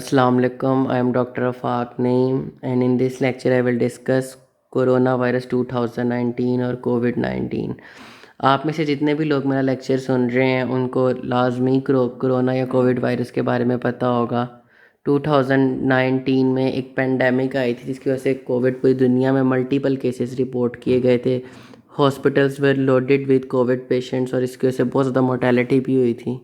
Assalamu alaikum. I am Dr. Afaq Naeem, and in this lecture I will discuss coronavirus 2019 और कोविड-19। आप में से जितने भी लोग मेरा लेक्चर सुन रहे हैं उनको लाजमी कोरोना या कोविड वायरस के बारे में पता होगा। 2019 में एक पेंडेमिक आई थी जिसकी वजह से कोविड पूरी दुनिया में मल्टीपल केसेस रिपोर्ट किए गए थे। Hospitals were loaded with Covid patients और इसकी वजह से बहुत ज़्यादा मोर्टेलिटी भी हुई थी।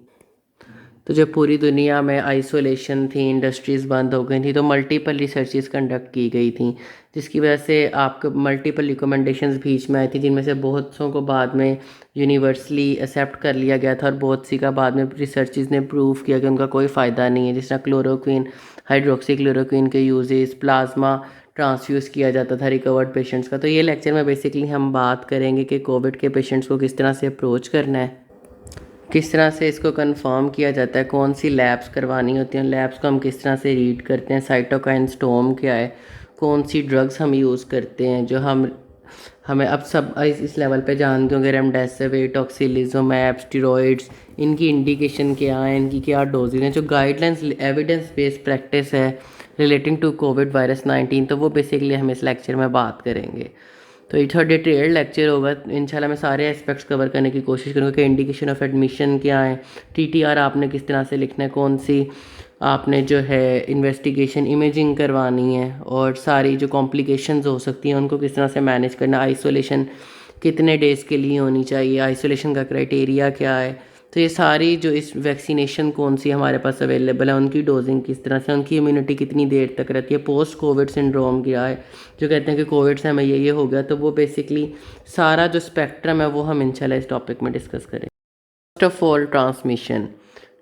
तो जब पूरी दुनिया में आइसोलेशन थी, इंडस्ट्रीज़ बंद हो गई थी, तो मल्टीपल रिसर्चेस कंडक्ट की गई थी, जिसकी वजह से आपको मल्टीपल रिकमेंडेशंस बीच में आई थी, जिनमें से बहुत सौ को बाद में यूनिवर्सली एक्सेप्ट कर लिया गया था और बहुत सी का बाद में रिसर्चेस ने प्रूव किया कि उनका कोई फ़ायदा नहीं है। जिस तरह क्लोरोक्विन, हाइड्रोक्सी क्लोरोक्विन के यूजेस, प्लाज्मा ट्रांसफ्यूज़ किया जाता था रिकवर्ड पेशेंट्स का। तो ये लेक्चर में बेसिकली हम बात करेंगे कि कोविड के पेशेंट्स को किस तरह से अप्रोच करना है, किस तरह से इसको कंफर्म किया जाता है, कौन सी लैब्स करवानी होती हैं, लैब्स को हम किस तरह से रीड करते हैं, साइटोकाइन स्टॉर्म क्या है, कौन सी ड्रग्स हम यूज़ करते हैं जो हमें अब सब इस लेवल पे जानते होंगे, रेमडेसिविर, टॉक्सिलिजुमैब, स्टेरॉइड्स, इनकी इंडिकेशन क्या है, इनकी क्या डोजेज हैं, जो गाइडलाइंस एविडेंस बेस्ड प्रैक्टिस है रिलेटिंग टू कोविड वायरस 19, तो वो बेसिकली हम इस लेक्चर में बात करेंगे। तो ये थोड़ा डिटेल्ड लेक्चर होगा। इंशाल्लाह मैं सारे एस्पेक्ट्स कवर करने की कोशिश करूँगा कि इंडिकेशन ऑफ एडमिशन क्या है, टीटीआर आपने किस तरह से लिखना है, कौन सी आपने जो है इन्वेस्टिगेशन इमेजिंग करवानी है, और सारी जो कॉम्प्लिकेशंस हो सकती हैं उनको किस तरह से मैनेज करना, आइसोलेशन कितने डेज़ के लिए होनी चाहिए, आइसोलेशन का क्राइटेरिया क्या है। तो ये सारी जो इस वैक्सीनेशन कौन सी हमारे पास अवेलेबल है, उनकी डोजिंग किस तरह से, उनकी इम्यूनिटी कितनी देर तक रहती है, पोस्ट कोविड सिंड्रोम क्या है, जो कहते हैं कि कोविड से हमें ये हो गया, तो वो बेसिकली सारा जो स्पेक्ट्रम है वो हम इंशाल्लाह इस टॉपिक में डिस्कस करें। First of all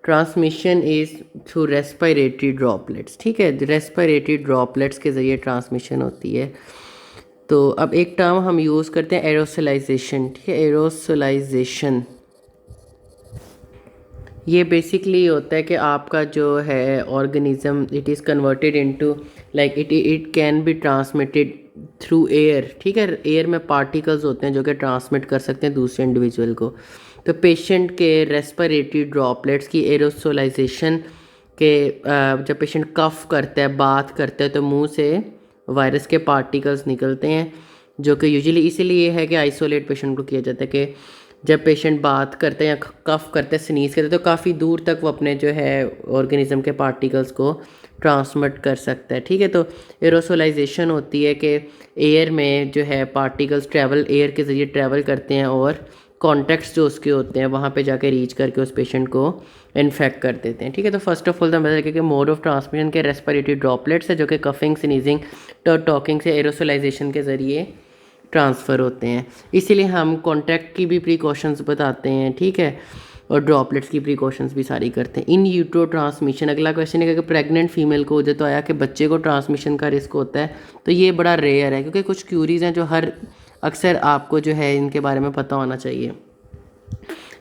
transmission is through respiratory droplets. ठीक है, रेस्पिरेटरी ड्रॉपलेट्स के ज़रिए ट्रांसमिशन होती है। तो अब एक टर्म हम यूज़ करते हैं एरोसोलाइजेशन। ठीक है, एरोसोलाइजेशन ये बेसिकली होता है कि आपका जो है organism it is converted into like it can be transmitted through air. ठीक है, एयर में पार्टिकल्स होते हैं जो कि ट्रांसमिट कर सकते हैं दूसरे इंडिविजुअल को। तो पेशेंट के रेस्पिरेटरी ड्रॉपलेट्स की एरोसोलाइजेशन के जब पेशेंट कफ करता है, बात करता है, तो मुंह से वायरस के पार्टिकल्स निकलते हैं, जो कि यूजुअली इसीलिए है कि आइसोलेट पेशेंट को किया जाता है कि जब पेशेंट बात करते हैं या कफ करते हैं, स्नीज़ करते हैं, तो काफ़ी दूर तक वो अपने जो है ऑर्गेनिज्म के पार्टिकल्स को ट्रांसमिट कर सकता है। ठीक है, तो एरोसोलाइजेशन होती है कि एयर में जो है पार्टिकल्स एयर के ज़रिए ट्रैवल करते हैं और कॉन्टैक्ट्स जो उसके होते हैं वहाँ पे जाके रीच करके उस पेशेंट को इन्फेक्ट कर देते हैं। ठीक है, तो फर्स्ट ऑफ ऑल तो बता दें कि मोड ऑफ ट्रांसमिशन के रेस्पिरेटरी ड्रॉपलेट्स है जो कि कफिंग, स्नीजिंग, टॉकिंग से एरोसोलाइजेशन के ज़रिए ट्रांसफ़र होते हैं। इसीलिए हम कॉन्टैक्ट की भी प्रिकॉशंस बताते हैं। ठीक है, और ड्रॉपलेट्स की प्रिकॉशंस भी सारी करते हैं। इन यूट्रो ट्रांसमिशन, अगला क्वेश्चन है कि प्रेग्नेंट फीमेल को जो तो आया कि बच्चे को ट्रांसमिशन का रिस्क होता है, तो ये बड़ा रेयर है क्योंकि कुछ क्यूरीज़ हैं जो अक्सर आपको जो है इनके बारे में पता होना चाहिए।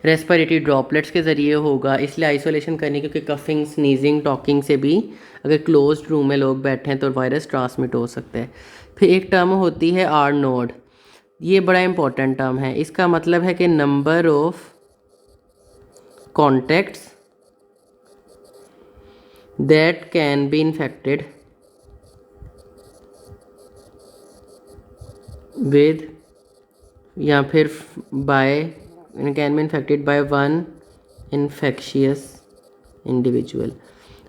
रेस्पिरेटरी ड्रॉपलेट्स के ज़रिए होगा, इसलिए आइसोलेशन करनी, क्योंकि कफिंग, स्नीजिंग, टॉकिंग से भी अगर क्लोज्ड रूम में लोग बैठे हैं तो वायरस ट्रांसमिट हो सकता है। फिर एक टर्म होती है आर नोड, ये बड़ा इंपॉर्टेंट टर्म है। इसका मतलब है कि number of contacts that can be infected with या फिर by can be infected by one infectious individual.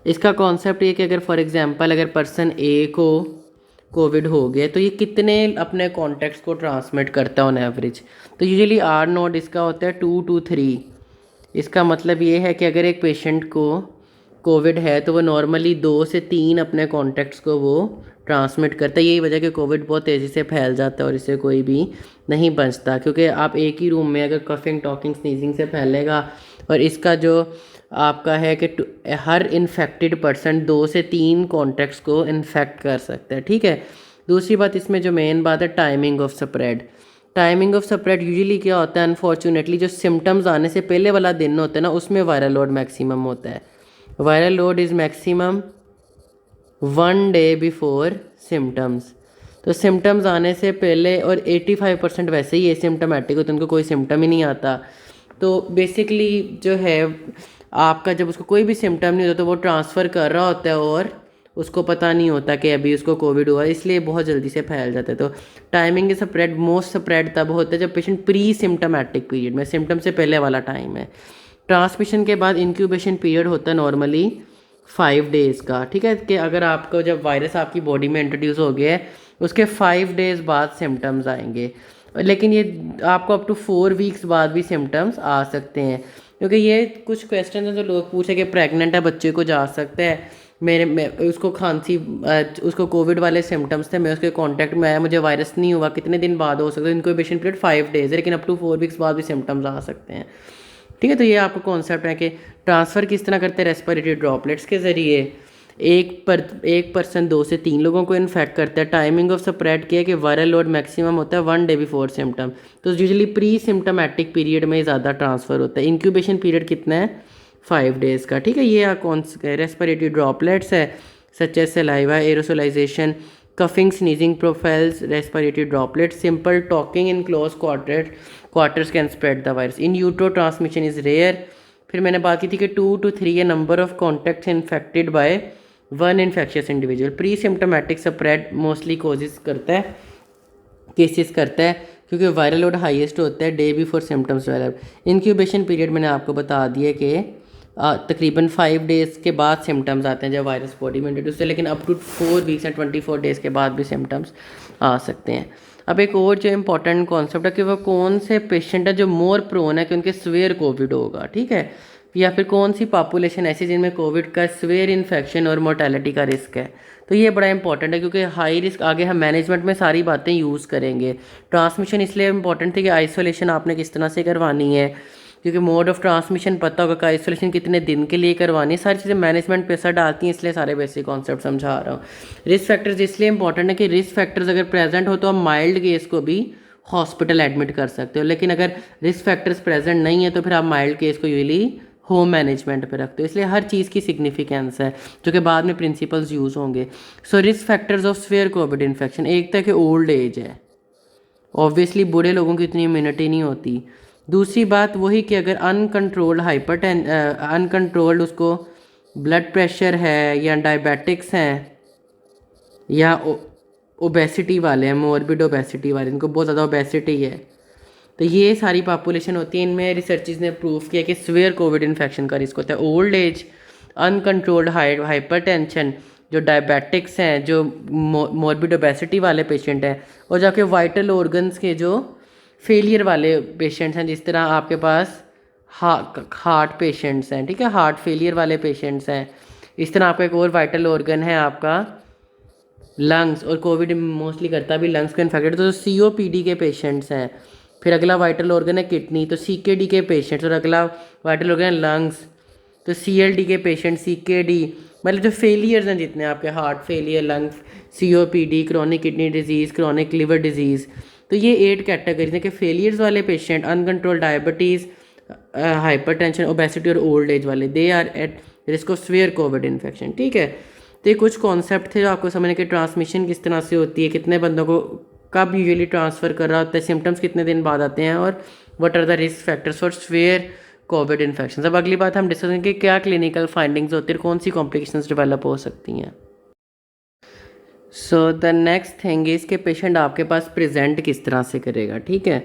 इसका कॉन्सेप्ट ये कि अगर फॉर एग्जांपल अगर पर्सन ए को कोविड हो गया तो ये कितने अपने कॉन्टैक्ट्स को ट्रांसमिट करता है ऑन एवरेज, तो यूजुअली आर नोट इसका होता है 2 to 3। इसका मतलब ये है कि अगर एक पेशेंट को कोविड है तो वो नॉर्मली 2 से 3 अपने कॉन्टैक्ट्स को वो ट्रांसमिट करता है। यही वजह कि कोविड बहुत तेज़ी से फैल जाता है और इससे कोई भी नहीं बचता, क्योंकि आप एक ही रूम में अगर कफिंग, टॉकिंग, स्नीजिंग से फैलेगा, और इसका जो आपका है कि हर इन्फेक्टेड पर्सन 2 से 3 कॉन्टैक्ट्स को इन्फेक्ट कर सकता है। ठीक है, दूसरी बात इसमें जो मेन बात है timing of spread. Timing of spread usually क्या होता है, अनफॉर्चुनेटली जो सिम्टम्स आने से पहले वाला दिन होता है ना, उसमें वायरल लोड मैक्सिमम होता है। Viral load is maximum 1 day before symptoms. तो सिम्टम्स आने से पहले, और 85% वैसे ही एसिम्टमेटिक होते हैं, उनको कोई सिम्टम ही नहीं आता। तो बेसिकली जो है आपका जब उसको कोई भी सिम्टम नहीं होता तो वो ट्रांसफ़र कर रहा होता है और उसको पता नहीं होता कि अभी उसको कोविड हुआ, इसलिए बहुत जल्दी से फैल जाता है। तो टाइमिंग स्प्रेड मोस्ट स्प्रेड तब होता है जब पेशेंट प्री सिम्टोमेटिक पीरियड में, सिम्टम से पहले वाला टाइम है। ट्रांसमिशन के बाद इंक्यूबेशन पीरियड होता है नॉर्मली 5 डेज़ का, ठीक है, कि अगर आपको जब वायरस आपकी बॉडी में इंट्रोड्यूस हो गया है उसके 5 डेज़ बाद सिम्टम्स आएंगे, लेकिन ये आपको अप टू 4 वीक्स बाद भी सिम्टम्स आ सकते हैं। क्योंकि ये कुछ क्वेश्चन हैं जो लोग पूछे कि प्रेग्नेंट है बच्चे को जा सकता है, उसको खांसी, उसको कोविड वाले सिम्टम्स थे, मैं उसके कांटेक्ट में आया, मुझे वायरस नहीं हुआ, कितने दिन बाद हो सकता है? इंक्यूबेशन पीरियड 5 डेज़ है, लेकिन अप टू 4 वीक्स बाद भी सिम्टम्स आ सकते हैं, ठीक है। तो ये आपका कॉन्सेप्ट है कि ट्रांसफ़र किस तरह करते हैं, रेस्पिरेटरी ड्रॉपलेट्स के ज़रिए। एक पर्सन 2 से 3 लोगों को इन्फेक्ट करता है। टाइमिंग ऑफ स्प्रेड किया कि वायरल लोड मैक्सिमम होता है 1 डे बिफोर सिम्टम, तो यूजुअली प्री सिम्टोमेटिक पीरियड में ज़्यादा ट्रांसफ़र होता है। इंक्यूबेशन पीरियड कितना है? 5 डेज़ का, ठीक है। ये कौन रेस्पिरेटरी ड्रॉपलेट्स है such as saliva, aerosolisation, coughing, sneezing, profiles, respiratory droplets, simple talking in close quarters can spread the virus. In utero transmission is rare. फिर मैंने बात की थी कि 2 to 3 है number of contacts infected by 1 infectious individual. Pre symptomatic spread mostly cases करता है क्योंकि वायरल लोड हाईएस्ट होता है day before symptoms develop. Incubation period मैंने आपको बता दिया कि तकरीबन 5 डेज़ के बाद सिम्टम्स आते हैं जब वायरस बॉडी में इंट्रोड्यूस है, लेकिन अप टू 4 वीक्स या 24 डेज़ के बाद भी सिम्टम्स आ सकते हैं। अब एक और जो इम्पॉर्टेंट कॉन्सेप्ट है कि वो कौन से पेशेंट है जो मोर प्रोन है कि उनके स्वेयर कोविड होगा, ठीक है, या फिर कौन सी पॉपुलेशन ऐसी जिनमें कोविड का स्वेयर इन्फेक्शन और मोर्टेलिटी का रिस्क है। तो ये बड़ा इंपॉर्टेंट है क्योंकि हाई रिस्क आगे हम मैनेजमेंट में सारी बातें यूज़ करेंगे। ट्रांसमिशन इसलिए इंपॉर्टेंट थी कि आइसोलेशन आपने किस तरह से करवानी है, क्योंकि मोड ऑफ ट्रांसमिशन पता होगा कि आइसोलेशन कितने दिन के लिए करवानी है, सारी चीज़ें मैनेजमेंट पे असर डालती हैं, इसलिए सारे बेसिक कॉन्सेप्ट समझा रहा हूँ। रिस्क फैक्टर्स इसलिए इंपॉर्टेंट है कि रिस्क फैक्टर्स अगर प्रेजेंट हो तो आप माइल्ड केस को भी हॉस्पिटल एडमिट कर सकते हो, लेकिन अगर रिस्क फैक्टर्स प्रेजेंट नहीं है तो फिर आप माइल्ड केस को यूजली होम मैनेजमेंट पे रखते हो। इसलिए हर चीज़ की सिग्निफिकेंस है जो कि बाद में प्रिंसिपल्स यूज़ होंगे। So risk factors of severe covid infection, एक था कि ओल्ड एज है, ऑब्वियसली बूढ़े लोगों की इतनी इम्यूनिटी नहीं होती। दूसरी बात वही कि अगर अनकंट्रोल्ड उसको ब्लड प्रेशर है या डायबिटिक्स हैं या ओबेसिटी वाले हैं, मोरबिड ओबेसिटी वाले, इनको बहुत ज़्यादा ओबेसिटी है, तो ये सारी पॉपुलेशन होती है। इनमें रिसर्चेस ने प्रूव किया कि स्वेयर कोविड इन्फेक्शन का रिस्क होता है। ओल्ड एज, अनकंट्रोल्ड हाइपरटेंशन, जो डायबिटिक्स हैं, जो मोरबिड ओबेसिटी वाले पेशेंट हैं, और जाके वाइटल ऑर्गन्स के जो फेलियर वाले पेशेंट्स हैं, जिस तरह आपके पास हार्ट पेशेंट्स हैं, ठीक है, हार्ट फेलियर वाले पेशेंट्स हैं। इस तरह आपका एक और वाइटल ऑर्गन है आपका लंग्स, और कोविड मोस्टली करता भी लंग्स को इन्फेक्टेड, तो COPD के पेशेंट्स हैं। फिर अगला वाइटल ऑर्गन है किडनी, तो CKD के पेशेंट्स, और अगला वाइटल ऑर्गन है लंग्स, तो CLD के पेशेंट, CKD, मतलब जो फेलियर्स हैं जितने आपके heart failure, lungs, COPD, chronic kidney disease, chronic liver disease, तो ये 8 कैटेगरीज हैं कि फेलियर्स वाले patient, uncontrol diabetes, hypertension, obesity और ओल्ड एज वाले, they are at risk of severe covid infection, ठीक है। तो ये कुछ कॉन्सेप्ट थे जो आपको समझने कि ट्रांसमिशन किस तरह से होती है, कितने बंदों को कब यूजुअली ट्रांसफ़र कर रहा होता है, सिम्टम्स कितने दिन बाद आते हैं, और what are the risk factors for severe covid infection. अब अगली बात हम डिस्कस करेंगे कि क्या क्लिनिकल फाइंडिंग्स होती है, कौन सी कॉम्प्लिकेशंस डेवलप हो सकती हैं। So the next thing is कि पेशेंट आपके पास प्रेजेंट किस तरह से करेगा, ठीक है।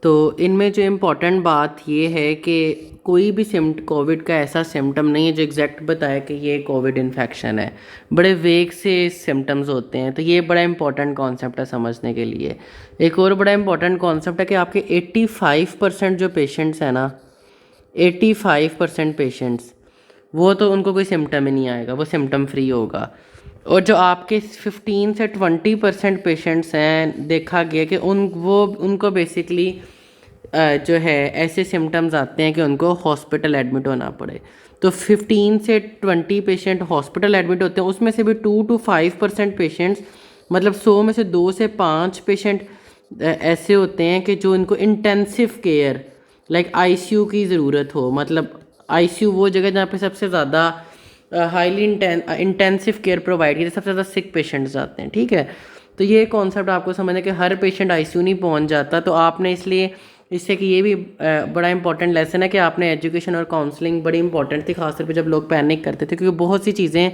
तो इनमें जो इम्पॉर्टेंट बात ये है कि कोई भी कोविड का ऐसा सिम्टम नहीं है जो एग्जैक्ट बताए कि ये कोविड इन्फेक्शन है, बड़े वेग से सिम्टम्स होते हैं। तो ये बड़ा इंपॉर्टेंट कॉन्सेप्ट है समझने के लिए। एक और बड़ा इंपॉर्टेंट कॉन्सेप्ट है कि आपके 85% जो पेशेंट्स हैं ना, 85% पेशेंट्स, वो तो उनको कोई सिम्टम ही नहीं आएगा, वो सिम्टम फ्री होगा। और जो आपके 15 से 20% पेशेंट्स हैं, देखा गया कि उनको बेसिकली जो है ऐसे सिम्टम्स आते हैं कि उनको हॉस्पिटल एडमिट होना पड़े। तो 15 से 20 पेशेंट हॉस्पिटल एडमिट होते हैं, उसमें से भी 2 to 5% पेशेंट्स, मतलब 100 में से 2 से 5 पेशेंट ऐसे होते हैं कि जो इनको इंटेंसिव केयर लाइक ICU की ज़रूरत हो। मतलब ICU वो जगह जहाँ पे सबसे ज़्यादा हाईली इंटेंसिव केयर प्रोवाइड की, सबसे ज़्यादा सिक पेशेंट्स आते हैं, ठीक है। तो ये कॉन्सेप्ट आपको समझना है कि हर पेशेंट ICU नहीं पहुंच जाता। तो आपने इसलिए इससे कि ये भी बड़ा इंपॉर्टेंट लेसन है कि आपने एजुकेशन और काउंसलिंग बड़ी इंपॉर्टेंट थी, खासतौर पे जब लोग पैनिक करते थे, क्योंकि बहुत सी चीज़ें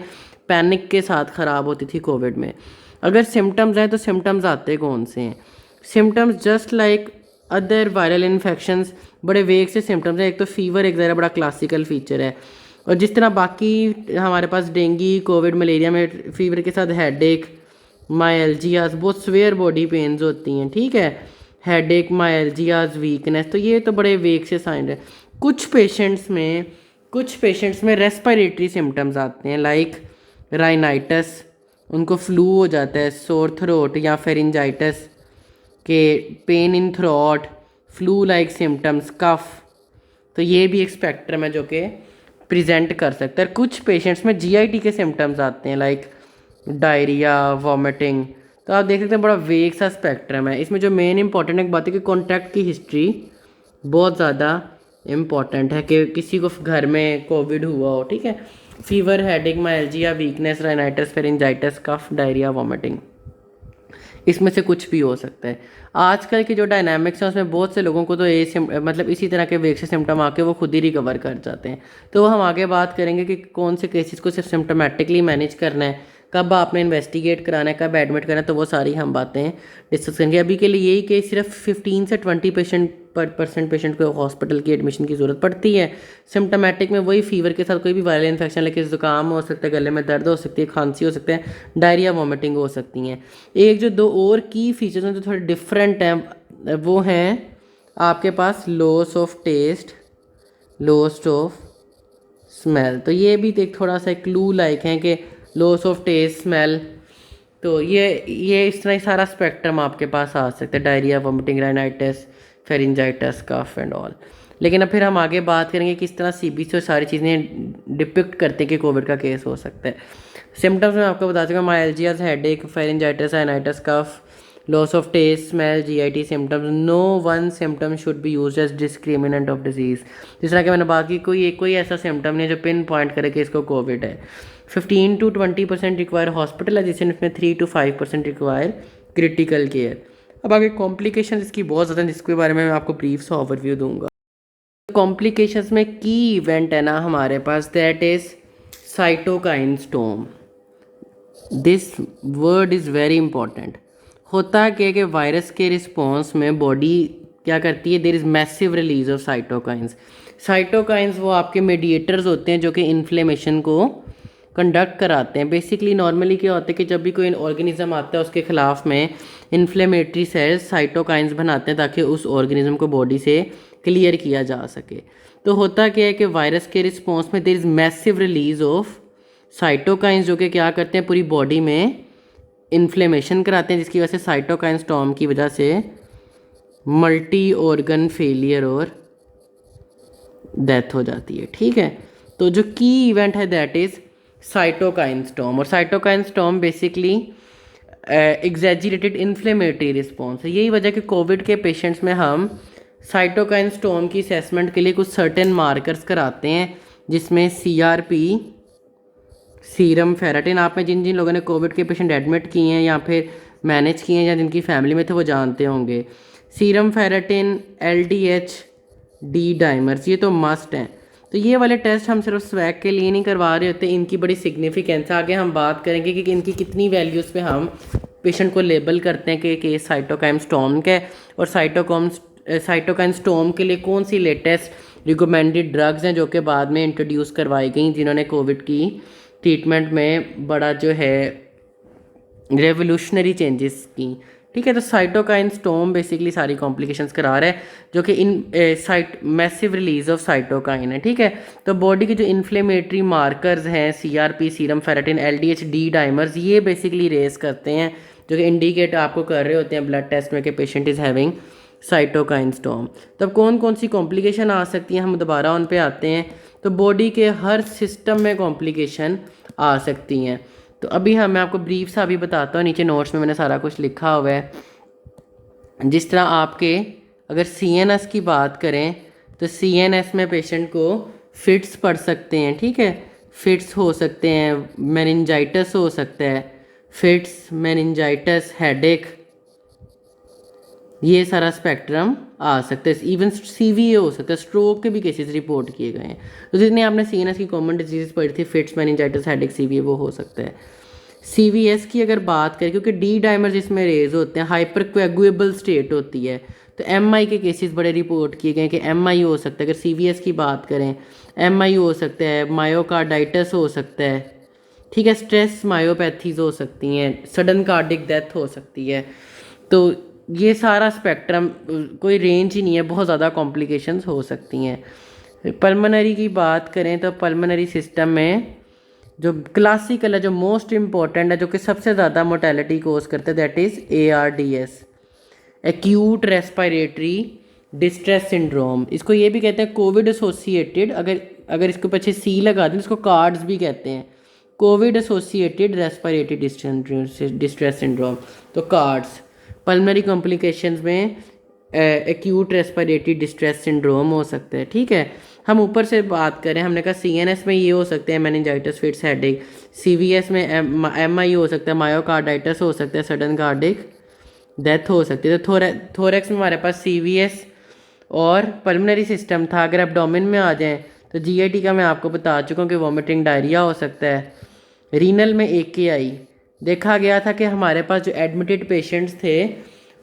पैनिक के साथ ख़राब होती थी कोविड में। अगर सिम्टम्स हैं तो सिम्टम्स आते कौन से हैं? Symptoms just like other viral infections, बड़े वेग से सिम्टम्स हैं। एक तो फीवर एक ज़रा बड़ा क्लासिकल फीचर है, और जिस तरह बाकी हमारे पास डेंगू, कोविड, मलेरिया में फीवर के साथ हेडेक, माइल्जियाज, बहुत स्वेयर बॉडी पेन्स होती हैं, ठीक है, हेडेक, माइल्जियाज, वीकनेस, तो ये तो बड़े वेग से साइन है। कुछ पेशेंट्स में रेस्पिरेटरी सिम्टम्स आते हैं, लाइक राइनाइटस, उनको फ्लू हो जाता है, सोर थ्रोट या फेरिंजाइटिस के, pain in throat, flu like symptoms, cough, तो ये भी एक स्पेक्ट्रम है जो कि प्रेजेंट कर सकता है। कुछ पेशेंट्स में जीआईटी के सिम्टम्स आते हैं, लाइक डायरिया, वॉमिटिंग, तो आप देख सकते हैं बड़ा वेग सा स्पेक्ट्रम है। इसमें जो मेन इंपॉर्टेंट एक बात है कि कॉन्टैक्ट की हिस्ट्री बहुत ज़्यादा इम्पॉर्टेंट है, कि किसी को घर में कोविड हुआ हो, ठीक है। Fever, headache, myalgia, weakness, rhinitis, pharyngitis, cough, diarrhoea, vomiting, इसमें से कुछ भी हो सकता है। आजकल की जो डायनामिक्स है उसमें बहुत से लोगों को तो ये मतलब इसी तरह के वेग से सिम्टम आके वो खुद ही रिकवर कर जाते हैं। तो हम आगे बात करेंगे कि कौन से केसेस को सिर्फ सिम्टोमेटिकली मैनेज करना है, कब आपने इन्वेस्टिगेट कराना है, कब एडमिट करना है, तो वो सारी हम बातें डिस्कस करेंगे। अभी के लिए यही कि सिर्फ 15 से 20% पेशेंट को हॉस्पिटल की एडमिशन की ज़रूरत पड़ती है। सिम्टोमेटिक में वही फीवर के साथ कोई भी वायरल इन्फेक्शन, लेकिन ज़ुकाम हो सकता है, गले में दर्द हो सकती है, खांसी हो सकता है, डायरिया, वॉमिटिंग हो सकती हैं। एक जो दो और की फीचर्स हैं जो थोड़े डिफरेंट हैं, वो हैं आपके पास loss of taste, loss of smell, तो ये भी एक थोड़ा सा क्लू लाइक है कि लॉस ऑफ टेस्ट, स्मेल, तो ये इस तरह सारा स्पेक्ट्रम आपके पास आ सकता है, diarrhoea, vomiting, rhinitis, pharyngitis, cough and all. लेकिन अब फिर हम आगे बात करेंगे किस तरह सीबीसी और सारी चीज़ें डिपिक्ट करते हैं कि कोविड का केस हो सकता है। सिम्टम्स मैं आपको बता चुका, myalgias, headache, pharyngitis, rhinitis, cough, loss of taste, smell, GIT symptoms. No one symptom should be used as discriminant of disease. जिस तरह कि मैंने बात की, कोई ऐसा सिम्टम नहीं है जो पिन पॉइंट करे कि इसको कोविड है। 15 to 20% रिक्वायर हॉस्पिटलाइजेशन, इसमें 3 to 5% रिक्वायर क्रिटिकल केयर। अब आगे कॉम्प्लिकेशन इसकी बहुत ज़्यादा, जिसके बारे में मैं आपको ब्रीफ सा ओवरव्यू दूंगा। कॉम्प्लिकेशंस में की इवेंट है ना हमारे पास, that is cytokine storm. This word is very important. होता क्या है कि वायरस के रिस्पॉन्स में बॉडी क्या करती है, there is massive release of cytokines. Cytokines वो आपके मीडिएटर्स होते हैं जो कि इन्फ्लेमेशन को कंडक्ट कराते हैं। बेसिकली नॉर्मली क्या होता है कि जब भी कोई ऑर्गेनिज्म आता है उसके खिलाफ में इन्फ्लेमेटरी सेल्स साइटोकाइंस बनाते हैं ताकि उस ऑर्गेनिज्म को बॉडी से क्लियर किया जा सके। तो होता क्या है कि वायरस के रिस्पॉन्स में there is massive release of cytokines जो कि क्या करते हैं, पूरी बॉडी में इन्फ्लेमेशन कराते हैं, जिसकी वजह से साइटोकाइन स्टॉर्म की वजह से मल्टी ऑर्गन फेलियर और डेथ हो जाती है, ठीक है। तो जो की इवेंट है दैट इज़ साइटोकाइन स्टॉर्म, और cytokine storm basically exaggerated inflammatory response है। यही वजह कि कोविड के पेशेंट्स में हम साइटोकाइन स्टॉर्म की असेसमेंट के लिए कुछ सर्टेन मार्कर्स कराते हैं, जिसमें CRP, सीरम फेरेटिन, आप में जिन जिन लोगों ने कोविड के पेशेंट एडमिट किए हैं या फिर मैनेज किए हैं या जिनकी फैमिली में थे वो जानते होंगे। Serum ferritin, LDH, D dimers, ये तो मस्ट हैं। तो ये वाले टेस्ट हम सिर्फ स्वैग के लिए नहीं करवा रहे होते, इनकी बड़ी सिग्निफिकेंस आगे हम बात करेंगे कि इनकी कितनी वैल्यूज़ पे हम पेशेंट को लेबल करते हैं कि साइटोकाइन स्टॉर्म का है, और साइटोकाइन स्टॉर्म के लिए कौन सी लेटेस्ट रिकमेंडेड ड्रग्स हैं जो कि बाद में इंट्रोड्यूस करवाई गई, जिन्होंने कोविड की ट्रीटमेंट में बड़ा जो है रेवोल्यूशनरी चेंजेस की, ठीक है। तो साइटोकाइन स्टॉर्म बेसिकली सारी कॉम्प्लिकेशंस करा रहा है जो कि मैसिव रिलीज ऑफ साइटोकाइन है, ठीक है। तो बॉडी के जो इन्फ्लेमेटरी मार्कर्स हैं CRP, serum ferritin, LDH, D dimers, ये बेसिकली रेस करते हैं जो कि इंडिकेट आपको कर रहे होते हैं ब्लड टेस्ट में कि patient is having cytokine storm. तब कौन कौन सी कॉम्प्लिकेशन आ सकती हैं, हम दोबारा उन पे आते हैं। तो बॉडी के हर सिस्टम में कॉम्प्लिकेशन आ सकती हैं। तो अभी मैं आपको ब्रीफ सा अभी बताता हूँ, नीचे नोट्स में मैंने सारा कुछ लिखा हुआ है। जिस तरह आपके अगर CNS की बात करें तो CNS में पेशेंट को फिट्स पड़ सकते हैं, ठीक है, फिट्स हो सकते हैं, मेनिंजाइटिस हो सकता है, फिट्स, मेनिंजाइटिस, हेडेक, ये सारा स्पेक्ट्रम आ सकता है। इवन सीवीए हो सकता है, स्ट्रोक के भी केसेस रिपोर्ट किए गए हैं। तो जितने आपने सीएनएस की कॉमन डिजीज पढ़ी थी, फिट्स, मेनिंजाइटिस, हेडेक, सीवीए, वो हो सकता है। सीवीएस की अगर बात करें, क्योंकि डी डाइमर जिसमें रेज होते हैं, हाइपर कोएगुएबल स्टेट होती है, तो एमआई के केसेस बड़े रिपोर्ट किए गए कि एमआई हो सकता है। अगर सीवीएस की बात करें, एमआई हो सकता है, मायोकार्डाइटिस हो सकता है, ठीक है, स्ट्रेस मायोपैथीज हो सकती हैं, सडन कार्डिक डेथ हो सकती है। तो ये सारा स्पेक्ट्रम, कोई रेंज ही नहीं है, बहुत ज़्यादा कॉम्प्लिकेशंस हो सकती हैं। पल्मोनरी की बात करें तो पल्मोनरी सिस्टम में जो क्लासिकल है, जो मोस्ट इम्पॉर्टेंट है, जो कि सबसे ज़्यादा मोर्टेलिटी कोज करता है, that is ARDS, acute respiratory distress syndrome. इसको ये भी कहते हैं कोविड एसोसिएटेड, अगर इसको पीछे सी लगा दें, इसको कार्ड्स भी कहते हैं, Covid associated respiratory distress syndrome, तो कार्ड्स। पल्मोनरी कॉम्प्लिकेशंस में एक्यूट रेस्पिरेटरी डिस्ट्रेस सिंड्रोम हो सकता है, ठीक है। हम ऊपर से बात करें, हमने कहा सीएनएस में ये हो सकते हैं, मेनिंजाइटिस, फिट्स, हेडेक। सीवीएस में एमआई हो सकता है, मायोकार्डाइटिस हो सकता है, सडन कार्डिक डेथ हो सकती है। तो थोरेक्स में हमारे पास सीवीएस और पल्मोनरी सिस्टम था। अगर एब्डोमेन में आ जाएं तो जीआईटी का मैं आपको बता चुका हूँ कि वॉमिटिंग, डायरिया हो सकता है। रीनल में AKI देखा गया था कि हमारे पास जो एडमिटेड पेशेंट्स थे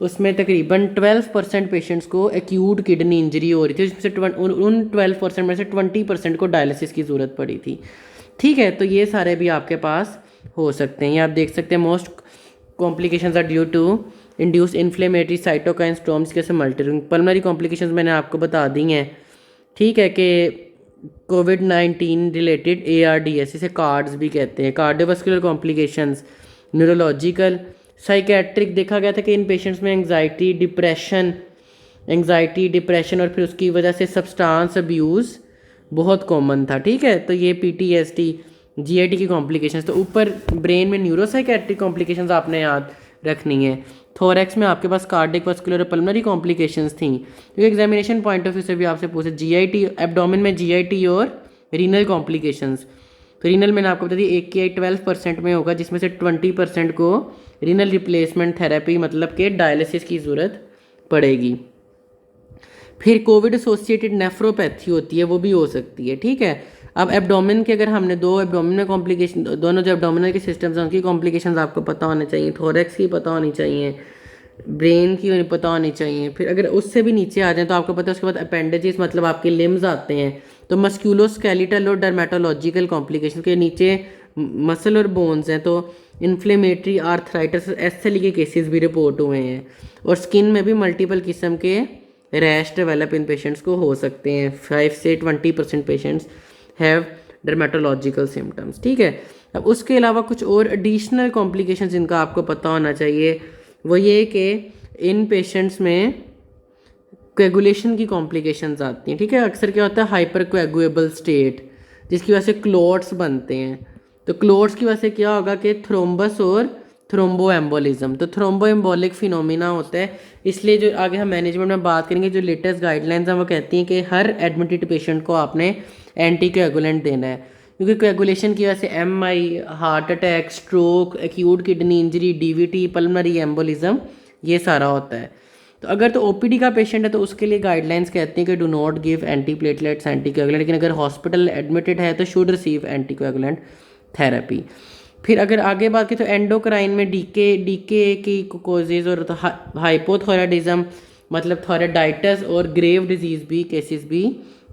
उसमें तकरीबन 12% पेशेंट्स को एक्यूट किडनी इंजरी हो रही थी, जिसमें से उन 12% में से 20% को डायलिसिस की ज़रूरत पड़ी थी, ठीक है। तो ये सारे भी आपके पास हो सकते हैं। ये आप देख सकते हैं, most complications are due to induce inflammatory cytokine storms, कैसे मल्टीरिंग। पल्मोनरी कॉम्प्लिकेशंस मैंने आपको बता दी हैं, ठीक है, कि कोविड-19 रिलेटेड ARDS, इसे कार्ड्स भी कहते हैं। कार्डियोवास्कुलर कॉम्प्लिकेशंस, न्यूरोलॉजिकल, साइकेट्रिक देखा गया था कि इन पेशेंट्स में एंग्जाइटी, डिप्रेशन और फिर उसकी वजह से सब्सटेंस अब्यूज़ बहुत कॉमन था, ठीक है। तो ये PTSD, GIT की कॉम्प्लिकेशंस। तो ऊपर ब्रेन में न्यूरोसाइकेट्रिक कॉम्प्लिकेशंस आपने याद रखनी है। थोरेक्स में आपके पास कार्डिक, वास्कुलर और पल्मोनरी कॉम्प्लिकेशंस थी, क्योंकि एग्जामिनेशन पॉइंट ऑफ व्यू से भी आपसे पूछे। GIT, एब्डोमेन में GIT और रीनल कॉम्प्लिकेशंस। तो रीनल मैंने आपको बता दी AKI 12% में होगा, जिसमें से 20% को रीनल रिप्लेसमेंट थेरेपी, मतलब कि डायलिसिस की ज़रूरत पड़ेगी। फिर कोविड एसोसिएटेड नेफ्रोपैथी होती है, वो भी हो सकती है, ठीक है। अब एब्डोमेन के, अगर हमने दो एब्डोमेन में कॉम्प्लिकेशन, दोनों जो एब्डोमिनल के सिस्टम्स हैं उनकी कॉम्प्लिकेशंस आपको पता होने चाहिए, थोरेक्स की पता होनी चाहिए, ब्रेन की पता होनी चाहिए। फिर अगर उससे भी नीचे आ जाए तो आपको पता है, उसके बाद अपेंडेजेस, मतलब आपके लिम्स आते हैं। तो मस्क्यूलोस्केलेटल और डर्मेटोलॉजिकल कॉम्प्लिकेशन के नीचे मसल और बोन्स हैं, तो इन्फ्लेमेटरी आर्थराइटिस, SLE के केसेस भी रिपोर्ट हुए हैं। और स्किन में भी मल्टीपल किस्म के रैश डेवलप इन पेशेंट्स को हो सकते हैं। 5 से 20% पेशेंट्स हैव डर्मेटोलॉजिकल सिम्टम्स, ठीक है। अब उसके अलावा कुछ और एडिशनल कॉम्प्लिकेशंस जिनका आपको पता होना चाहिए, वो ये कि इन पेशेंट्स में कोएगुलेशन की कॉम्प्लिकेशंस आती हैं, ठीक है। अक्सर क्या होता है, हाइपर कोएगुएबल स्टेट, जिसकी वजह से क्लोट्स बनते हैं। तो क्लोट्स की वजह से क्या होगा कि थ्रोम्बस और थ्रोम्बो एम्बोलिज्म, तो थ्रोम्बो एम्बोलिक फिनोमिना होता है। इसलिए जो आगे हम मैनेजमेंट में बात करेंगे, जो लेटेस्ट गाइडलाइंस हैं वो कहती हैं कि हर एडमिटेड पेशेंट को आपने एंटी कोएगुलेंट देना है, क्योंकि कोएगुलेशन की वजह से MI, heart attack, stroke, acute kidney injury, DVT, pulmonary embolism, ये सारा होता है। तो अगर तो OPD का पेशेंट है तो उसके लिए गाइडलाइंस कहती हैं कि do not give anti platelets, anti coagulant. लेकिन अगर हॉस्पिटल एडमिटेड है तो should receive anti coagulant therapy. फिर अगर आगे बात की तो एंडोक्राइन में डीके की कोजेज और हाइपोथायराइडिज्म, मतलब थायराइडाइटिस और ग्रेव डिजीज़ भी केसेस भी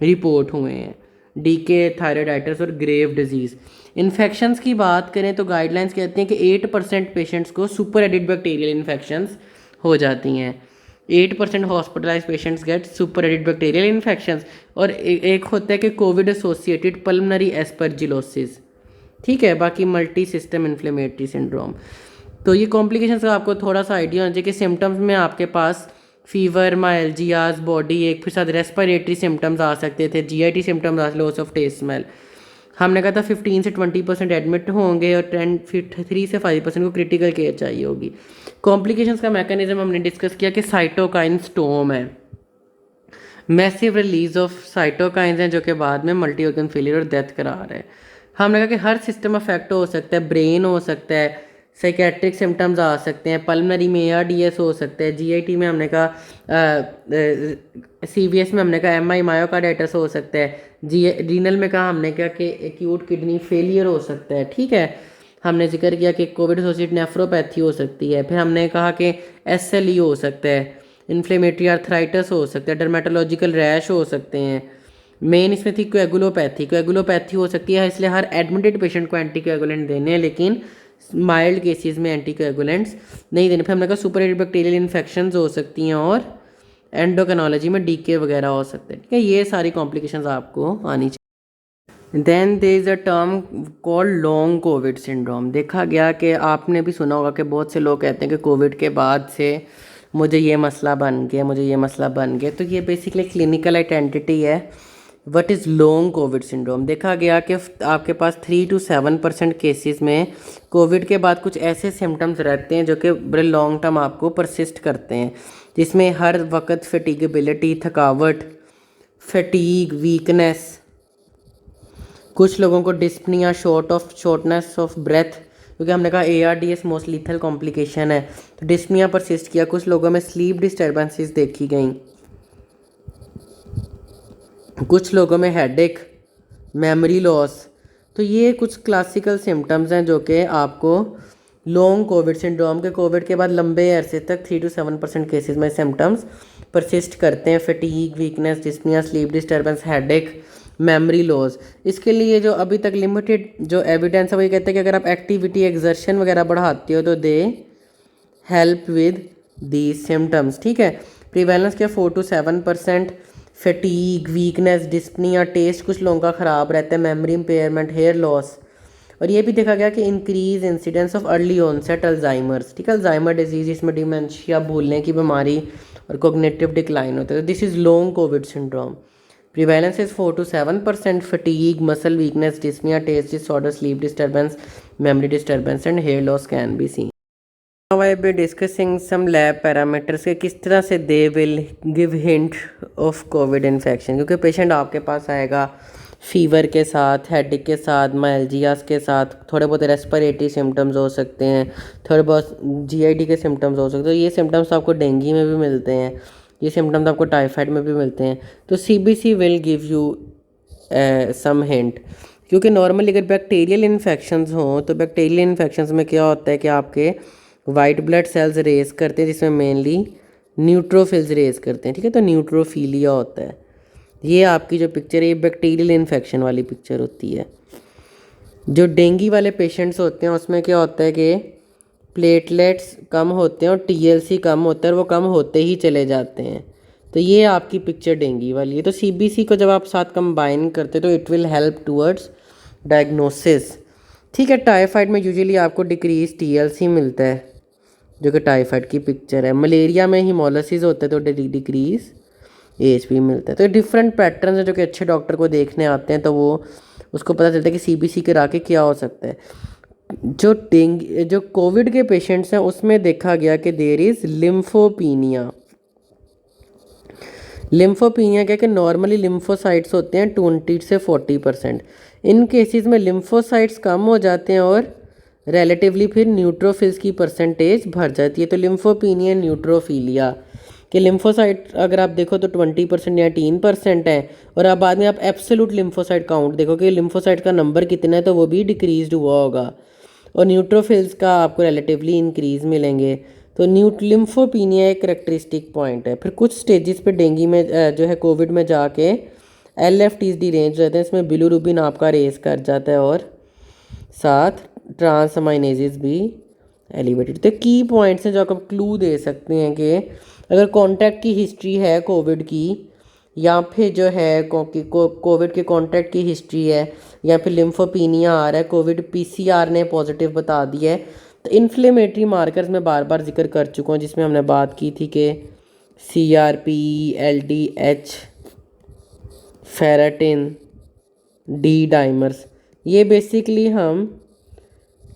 रिपोर्ट हुए हैं। डीके, थायराइडाइटिस और ग्रेव डिजीज़। इन्फेक्शंस की बात करें तो गाइडलाइंस कहती हैं कि 8% पेशेंट्स को सुपर एडिड बैक्टीरियल इन्फेक्शंस हो जाती हैं। 8% hospitalise patients get super added bacterial infections. और एक होता है कि कोविड एसोसिएटेड पल्मोनरी एस्परजिलोसिस, ठीक है। बाकी मल्टी सिस्टम इन्फ्लेमेटरी सिंड्रोम। तो ये कॉम्प्लिकेशंस का आपको थोड़ा सा आइडिया होना चाहिए कि सिम्टम्स में आपके पास फीवर, माइल्जियाज, बॉडी एक, फिर साथ रेस्पिरेटरी सिम्टम्स आ सकते थे, GIT सिम्टम्स आ, लॉस ऑफ टेस्ट स्मेल। हमने कहा था 15 से 20% एडमिट होंगे और 3 से 5% को क्रिटिकल केयर चाहिए होगी। कॉम्प्लिकेशंस का मैकेनिज्म हमने डिस्कस किया कि साइटोकाइन स्टॉर्म है, मैसिव रिलीज ऑफ साइटोकाइंस हैं, जो कि बाद में मल्टी ऑर्गन फेलियर और डेथ करा रहा है। हमने कहा कि हर सिस्टम अफेक्ट हो सकता है, ब्रेन हो सकता है, साइकेट्रिक सिम्टम्स आ सकते हैं, पल्मनरी में ARDS हो सकता है, GIT में हमने कहा CVS में हमने कहा MI मायोकार्डाइटिस हो सकता है, जी रीनल में कहा हमने कहा कि एक्यूट किडनी फेलियर हो सकता है। ठीक है, हमने जिक्र किया कि कोविड एसोसिएटेड नेफ्रोपैथी हो सकती है। फिर हमने कहा कि SLE हो सकता है, इन्फ्लेमेटरी आर्थराइटिस हो सकता है, डर्मेटोलॉजिकल रैश हो सकते हैं। मेन इसमें थी कोएगुलोपैथी हो सकती है, इसलिए हर एडमिटेड पेशेंट को एंटीकोएगुलेंट देने हैं, लेकिन माइल्ड केसेस में एंटीकोएगुलेंट्स नहीं देने। फिर हमने कहा सुपरएटेड बैक्टीरियल इन्फेक्शंस हो सकती हैं और एंडोक्रिनोलॉजी में डीके वगैरह हो सकते हैं। ठीक है, ये सारी कॉम्प्लिकेशंस आपको आनी चाहिए। Then there is a term called long covid syndrome. देखा गया कि आपने भी सुना होगा कि बहुत से लोग कहते हैं कि कोविड के बाद से मुझे ये मसला बन गया, तो ये बेसिकली क्लिनिकल आइडेंटिटी है। What is long covid syndrome? देखा गया कि आपके पास 3 to 7% केसेस में कोविड के बाद कुछ ऐसे सिम्टम्स रहते हैं जो कि बड़े लॉन्ग टर्म आपको परसिस्ट करते हैं, जिसमें हर वक्त फटीगेबिलिटी, थकावट, फटीग, वीकनेस, कुछ लोगों को डिस्पनिया, शॉर्टनेस ऑफ ब्रेथ, क्योंकि हमने कहा ARDS मोस्ट लीथल कॉम्प्लिकेशन है, तो डिस्पनिया परसिस्ट किया। कुछ लोगों में स्लीप डिस्टर्बेंसेस देखी गई, कुछ लोगों में हेडेक, मेमोरी लॉस। तो ये कुछ क्लासिकल सिम्टम्स हैं जो कि आपको लॉन्ग कोविड सिंड्रोम के कोविड के बाद लंबे अरसे तक 3 to 7% केसेस में सिम्टम्स परसिस्ट करते हैं। Fatigue, weakness, dyspnoea, sleep disturbance, headache, memory loss. इसके लिए जो अभी तक लिमिटेड जो एविडेंस है, वही कहते हैं कि अगर आप एक्टिविटी, एक्सर्शन वगैरह बढ़ाते हो तो they help with the symptoms. ठीक है, प्रिवेलेंस क्या 4 to 7%। Fatigue, weakness, dyspnoea, taste कुछ लोगों का ख़राब रहता है, मेमोरी इम्पेयरमेंट, हेयर लॉस। और ये भी देखा गया कि increase incidence of early onset Alzheimer's. ठीक है, अल्जाइमर डिजीज, इसमें डिमेंशिया, भूलने की बीमारी और कोग्निटिव डिक्लाइन होता है। This is long covid syndrome. Prevalence is 4 to 7%। Fatigue, muscle weakness, dyspnoea, taste disorder, sleep disturbance, memory disturbance and hair loss can be seen. Now I will be discussing some lab parameters के किस तरह से they will give hint of COVID infection, क्योंकि patient आपके पास आएगा fever के साथ, headache के साथ, माइल्जियास के साथ, थोड़े बहुत रेस्पिरेटरी सिम्टम्स हो सकते हैं, थोड़े बहुत GIT के सिम्टम्स हो सकते हैं। ये सिम्टम्स आपको डेंगू में भी मिलते हैं, ये सिम्टम्स आपको टाइफाइड में भी मिलते हैं। तो CBC will give you some hint, क्योंकि नॉर्मली अगर बैक्टीरियल इन्फेक्शंस हों तो बैक्टीरियल इन्फेक्शंस में क्या होता है कि आपके वाइट ब्लड सेल्स रेज करते हैं, जिसमें मेनली न्यूट्रोफिल्स रेज करते हैं। ठीक है, तो न्यूट्रोफिलिया होता है। ये आपकी जो पिक्चर है, ये बैक्टीरियल इन्फेक्शन वाली पिक्चर होती है। जो डेंगू वाले पेशेंट्स होते हैं उसमें क्या होता है कि प्लेटलेट्स कम होते हैं और TLC कम होता है, और वो कम होते ही चले जाते हैं। तो ये आपकी पिक्चर डेंगू वाली है। तो CBC को जब आप साथ कंबाइन करते तो it will help towards diagnosis. ठीक है, टाइफाइड में यूजुअली आपको डिक्रीज TLC मिलता है, जो कि टाइफाइड की पिक्चर है। मलेरिया में हीमोलिसिस होता है तो डिक्रीज AHP मिलता है। तो डिफरेंट पैटर्न है जो कि अच्छे डॉक्टर को देखने आते हैं, तो वो उसको पता चलता है कि CBC करा के क्या हो सकता है। जो कोविड के पेशेंट्स हैं उसमें देखा गया कि देयर इज़ लिम्फोपीनिया। लिम्फोपीनिया क्या कि नॉर्मली लिम्फोसाइट्स होते हैं 20 से 40%। इन केसेस में लिम्फोसाइट्स कम हो जाते हैं और रिलेटिवली फिर न्यूट्रोफिल्स की परसेंटेज बढ़ जाती है। तो लिम्फोपीनिया, न्यूट्रोफिलिया कि लिम्फोसाइट अगर आप देखो तो 20% या 18% है, और अब बाद में आप एब्सोल्यूट लिम्फोसाइट काउंट देखो कि लिम्फोसाइट का नंबर कितना है, तो वो भी डिक्रीज हुआ होगा, और न्यूट्रोफिल्स का आपको रिलेटिवली इंक्रीज मिलेंगे। तो लिम्फोपीनिया एक करेक्टरिस्टिक पॉइंट है। फिर कुछ स्टेजेस पे डेंगू में जो है कोविड में जाके LFTs रेंज रहते हैं, इसमें बिलिरुबिन आपका रेस कर जाता है और साथ ट्रांसअमाइनेजेस भी एलिवेटेड। तो की पॉइंट्स हैं जो आप क्लू दे सकते हैं कि अगर कॉन्टैक्ट की हिस्ट्री है कोविड की, या फिर जो है कोविड के कॉन्टैक्ट की हिस्ट्री है, या फिर लिम्फोपीनिया आ रहा है, कोविड PCR ने पॉजिटिव बता दिया है। तो इन्फ्लेमेटरी मार्कर्स में बार बार जिक्र कर चुका हूँ, जिसमें हमने बात की थी कि CRP, LDH, फेराटिन, D डाइमर्स, ये बेसिकली हम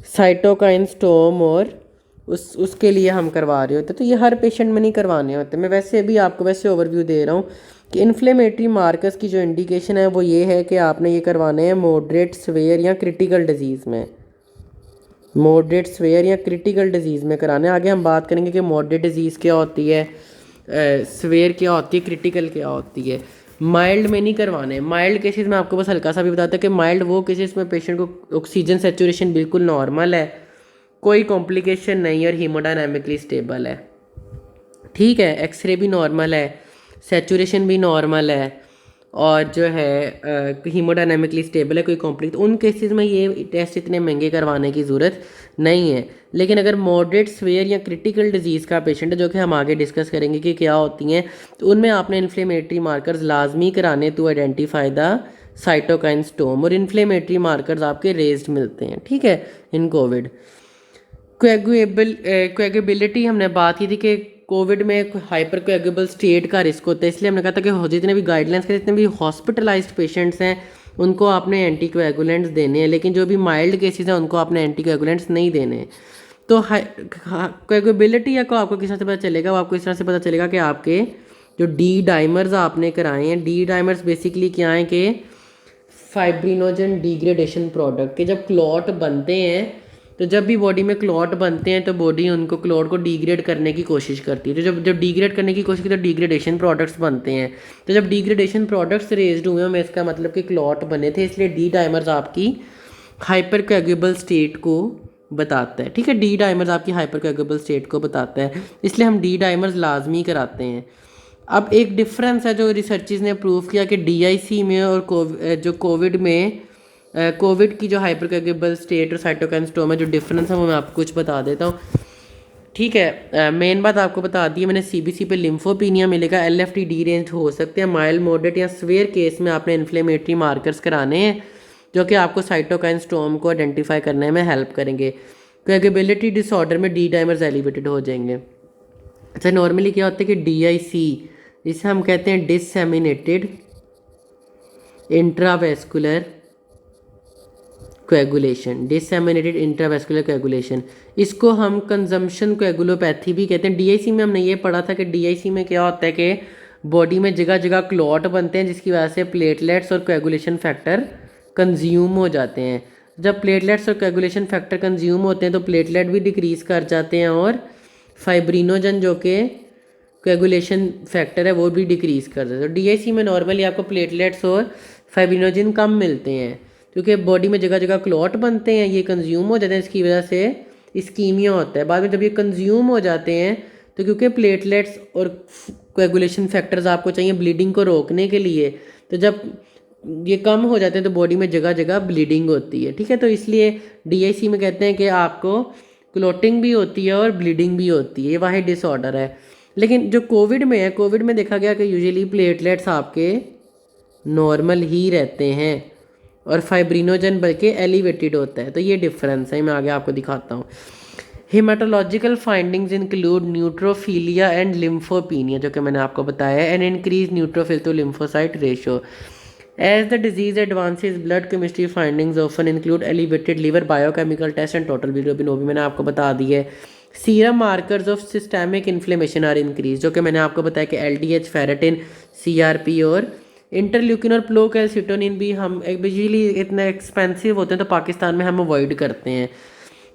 साइटोकाइन स्टॉर्म और उसके लिए हम करवा रहे होते। तो ये हर पेशेंट में नहीं करवाने होते। मैं वैसे भी आपको वैसे ओवरव्यू दे रहा हूँ कि इन्फ्लेमेटरी मार्कर्स की जो इंडिकेशन है वो ये है कि आपने ये करवाने हैं मॉडरेट, स्वेयर या क्रिटिकल डिजीज़ में। मॉडरेट स्वेयर या क्रिटिकल डिजीज़ में कराना है। आगे हम बात करेंगे कि मॉडरेट डिजीज़ क्या होती है, स्वेयर क्या होती है, क्रिटिकल क्या होती है। माइल्ड में नहीं करवाने। माइल्ड केसेस में आपको बस हल्का सा भी बताता है कि माइल्ड वो केसेस में पेशेंट को ऑक्सीजन सेचुरेशन बिल्कुल नॉर्मल है, कोई कॉम्प्लिकेशन नहीं है और हीमोडायनामिकली स्टेबल है। ठीक है, एक्सरे भी नॉर्मल है, सेचुरेशन भी नॉर्मल है और जो है हीमोडायनामिकली स्टेबल है, कोई कॉम्प्लिक। उन केसेस में ये टेस्ट इतने महंगे करवाने की ज़रूरत नहीं है। लेकिन अगर मॉडरेट स्वेयर या क्रिटिकल डिजीज़ का पेशेंट है, जो कि हम आगे डिस्कस करेंगे कि क्या होती हैं, तो उनमें आपने इन्फ्लेमेटरी मार्कर्स लाजमी कराने to identify the cytokine storm, और इन्फ्लेमेटरी मार्कर्स आपके रेज्ड मिलते हैं। ठीक है, इन कोविड। कोएगुबिलिटी हमने बात की थी कि कोविड में एक हाइपर कोएगुबल स्टेट का रिस्क होता है, इसलिए हमने कहा था कि जितने भी गाइडलाइंस के जितने भी हॉस्पिटलाइज्ड पेशेंट्स हैं उनको आपने एंटी कोएगुलेंट्स देने हैं, लेकिन जो भी माइल्ड केसेस हैं उनको आपने एंटी कोएगुलेंट्स नहीं देने हैं। तो कोएगुबिलिटी या को आपको किस तरह से पता चलेगा, वो आपको इस तरह से पता चलेगा कि आपके जो डी डाइमर्स आपने कराए हैं, डी डाइमर्स बेसिकली क्या हैं कि फाइब्रिनोजन डिग्रेडेशन प्रोडक्ट के जब क्लॉट बनते हैं, तो जब भी बॉडी में क्लॉट बनते हैं तो बॉडी उनको क्लॉट को डिग्रेड करने की कोशिश करती है। तो जब जब डिग्रेड करने की कोशिश की तो डिग्रेडेशन प्रोडक्ट्स बनते हैं। तो जब डिग्रेडेशन प्रोडक्ट्स रेज्ड हुए हैं, इसका मतलब कि क्लॉट बने थे, इसलिए डी डाइमर्स आपकी हाइपर कोएगुबल स्टेट को बताता है। ठीक है, डी डाइमर्स आपकी हाइपर कोएगुबल स्टेट को बताता है, इसलिए हम डी डाइमर्स लाजमी कराते हैं। अब एक डिफरेंस है जो रिसर्चेस ने प्रूव किया कि डीआईसी में और जो कोविड में कोविड की जो हाइपर कोएगुबल स्टेट और साइटोकाइन स्टॉर्म में जो डिफरेंस है वो मैं आपको कुछ बता देता हूँ। ठीक है, मेन बात आपको बता दी है मैंने। सीबीसी पे लिम्फोपीनिया मिलेगा, एलएफटी डी रेंज हो सकते हैं, माइल्ड मॉडरेट या स्वेयर केस में आपने इन्फ्लेमेटरी मार्कर्स कराने हैं जो कि आपको साइटोकाइन स्टॉर्म को आइडेंटिफाई करने में हेल्प करेंगे। कोएगुबिलिटी डिसऑर्डर में डी डाइमर्स एलिवेटेड हो जाएंगे। अच्छा, नॉर्मली क्या होता है कि डीआईसी, जिसे हम कहते हैं डिसएमिनेटेड इंट्रावेस्कुलर कोएगुलेशन, डिसएमिनेटेड इंट्रावेस्कुलर कोएगुलेशन, इसको हम कंजम्पशन कोएगुलोपैथी भी कहते हैं। डीआईसी में हमने ये पढ़ा था कि डीआईसी में क्या होता है कि बॉडी में जगह जगह क्लॉट बनते हैं जिसकी वजह से प्लेटलेट्स और कोएगुलेशन फैक्टर कंज्यूम हो जाते हैं। जब प्लेटलेट्स और कोएगुलेशन फैक्टर कंज्यूम होते हैं तो प्लेटलेट भी डिक्रीज़ कर जाते हैं और फाइब्रिनोजन जो कि कोएगुलेशन फैक्टर है वो भी डिक्रीज़ कर देते हैं। तो डीआईसी में नॉर्मली आपको प्लेटलेट्स और फाइब्रिनोजन कम मिलते हैं क्योंकि बॉडी में जगह जगह क्लॉट बनते हैं, ये कंज्यूम हो जाते हैं, इसकी वजह से इस्कीमिया होता है। बाद में जब ये कंज्यूम हो जाते हैं तो क्योंकि प्लेटलेट्स और कोएगुलेशन फैक्टर्स आपको चाहिए ब्लीडिंग को रोकने के लिए, तो जब ये कम हो जाते हैं तो बॉडी में जगह जगह ब्लीडिंग होती है। ठीक है, तो इसलिए डीआईसी में कहते हैं कि आपको क्लॉटिंग भी होती है और ब्लीडिंग भी होती है, ये वाहिद डिसऑर्डर है। लेकिन जो कोविड में है, कोविड में देखा गया कि यूजुअली प्लेटलेट्स आपके नॉर्मल ही रहते हैं और फाइब्रिनोजन बल्कि एलिवेटेड होता है। तो ये डिफरेंस है, मैं आगे आपको दिखाता हूँ। Haematological findings include neutrophilia and lymphopenia, जो कि मैंने आपको बताया है, and increase neutrophil to lymphocyte ratio. As the disease advances blood chemistry findings often include elevated liver biochemical test and total bilirubin, वो भी मैंने आपको बता दी है। Serum markers of systemic inflammation are increase, जो कि मैंने आपको बताया कि एलडीएच, फेरेटिन, सीआरपी और इंटरल्यूकिन और प्रोकैल्सिटोनिन भी हम यूजुअली इतने एक्सपेंसिव होते हैं तो पाकिस्तान में हम अवॉइड करते हैं।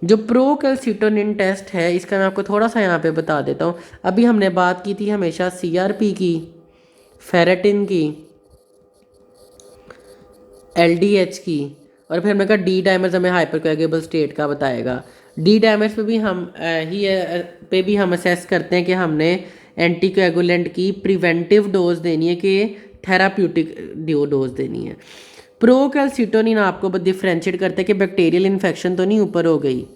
जो प्रोकैल्सिटोनिन टेस्ट है इसका मैं आपको थोड़ा सा यहाँ पे बता देता हूँ। अभी हमने बात की थी हमेशा सीआरपी की, फेरेटिन की, एलडीएच की, और फिर हमने कहा डी डाइमर्स हमें हाइपरकोएगुबल स्टेट का बताएगा। डी डाइमर्स पे भी हम असेस करते हैं कि हमने एंटीकोएगुलेंट की प्रिवेंटिव डोज देनी है कि थेराप्यूटिक डोज देनी है। प्रोकैल्सिटोनिन आपको डिफ्रेंशिएट करता है कि बैक्टीरियल इन्फेक्शन तो नहीं ऊपर हो गई।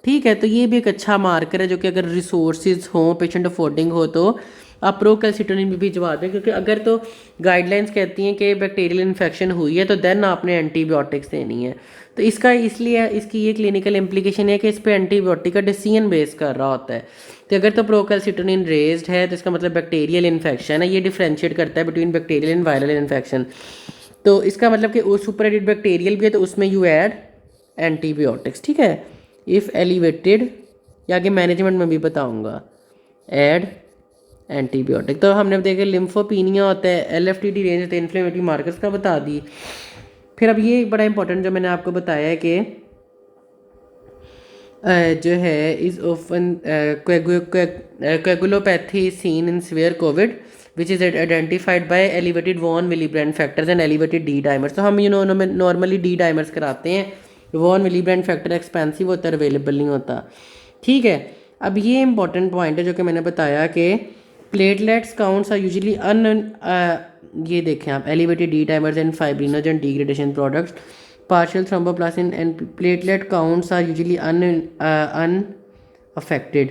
ठीक है, तो ये भी एक अच्छा मार्कर है जो कि अगर रिसोर्सेज हों, पेशेंट अफोर्डिंग हो, तो आप प्रोकैल्सिटोनिन भी भिजवा दें, क्योंकि अगर तो गाइडलाइंस कहती हैं कि बैक्टीरियल इन्फेक्शन हुई है तो देन आपने एंटीबायोटिक्स देनी है। तो इसका इसलिए इसकी ये क्लिनिकल इम्प्लीकेशन है कि इस पर एंटीबायोटिक का डिसीजन बेस कर रहा होता है। तो अगर तो प्रोकैल्सिटोनिन रेज्ड है तो इसका मतलब बैक्टीरियल इन्फेक्शन है। ये डिफ्रेंशिएट करता है between bacterial and viral infection. तो इसका मतलब कि उस सुपर एडिड बैक्टीरियल भी है तो उसमें यू ऐड एंटीबायोटिक्स। ठीक है, इफ़ एलिवेटेड, या आगे मैनेजमेंट में भी बताऊंगा, ऐड एंटीबायोटिक। तो हमने देखा लिम्फोपीनिया होता है, एलएफटीडी रेंज होता है, इन्फ्लेमेटरी मार्कर्स का बता दी। फिर अब ये बड़ा इंपॉर्टेंट जो मैंने आपको बताया है कि जो है is often coagulopathy seen in severe Covid which is identified by elevated von Willebrand factors and elevated D dimers. तो हम नॉर्मली डी डाइमर्स कराते हैं, वॉन विलीब्रेंड फैक्टर एक्सपेंसिव होता है, अवेलेबल नहीं होता। ठीक है, अब ये इंपॉर्टेंट पॉइंट है जो कि मैंने बताया कि प्लेटलेट्स काउंट्स आर यूजुअली ये देखें आप, elevated D dimers and fibrinogen degradation products, partial thromboplastin and platelet counts are usually unaffected।